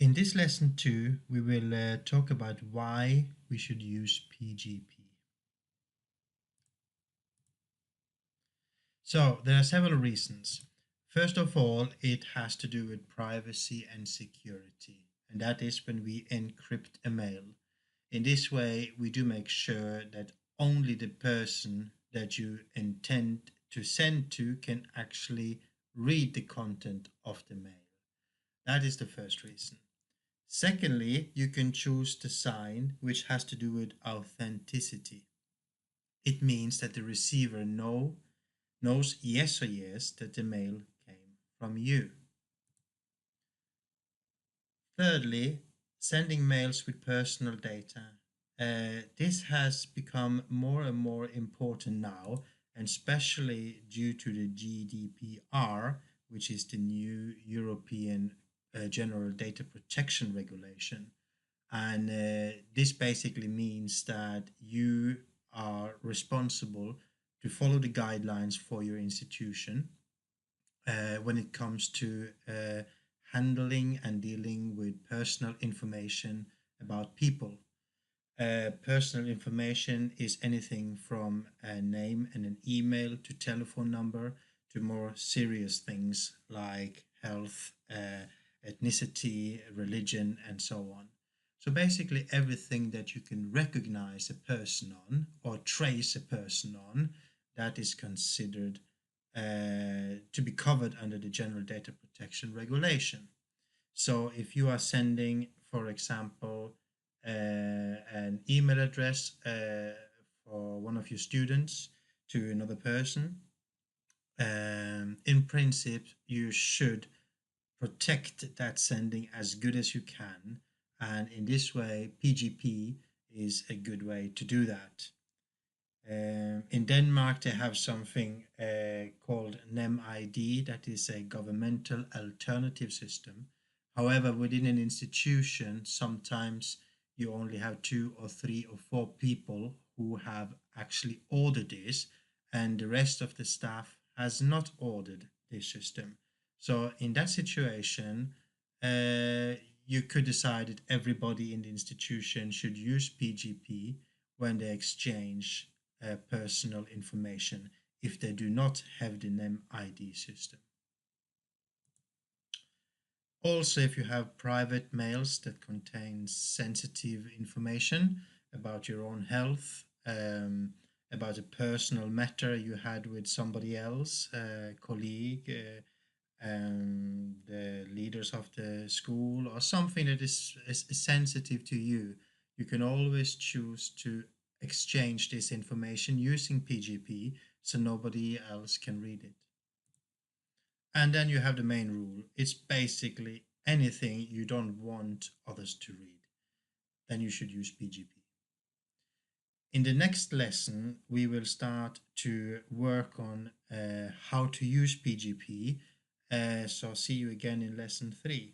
In this lesson 2, we will talk about why we should use PGP. So there are several reasons. First of all, it has to do with privacy and security, and that is when we encrypt a mail. In this way, we do make sure that only the person that you intend to send to can actually read the content of the mail. That is the first reason. Secondly, you can choose the sign which has to do with authenticity. It means that the receiver knows yes or yes that the mail came from you. Thirdly, sending mails with personal data. This has become more and more important now, and especially due to the GDPR, which is the new European General Data Protection Regulation. And this basically means that you are responsible to follow the guidelines for your institution when it comes to handling and dealing with personal information about people. Personal information is anything from a name and an email to telephone number to more serious things like health, ethnicity, religion, and so on. So basically, everything that you can recognize a person on or trace a person on, that is considered to be covered under the General Data Protection Regulation. So if you are sending, for example, an email address for one of your students to another person, in principle, you should protect that sending as good as you can. And in this way, PGP is a good way to do that. In Denmark, they have something called NemID, that is a governmental alternative system. However, within an institution, sometimes you only have 2 or 3 or 4 people who have actually ordered this, and the rest of the staff has not ordered this system. So in that situation, you could decide that everybody in the institution should use PGP when they exchange personal information if they do not have the NemID system. Also, if you have private mails that contain sensitive information about your own health, about a personal matter you had with somebody else, a colleague, the leaders of the school, or something that is sensitive to you, you can always choose to exchange this information using PGP so nobody else can read it. And then you have the main rule. It's basically anything you don't want others to read. Then you should use PGP. In the next lesson, we will start to work on how to use PGP. So see you again in lesson 3.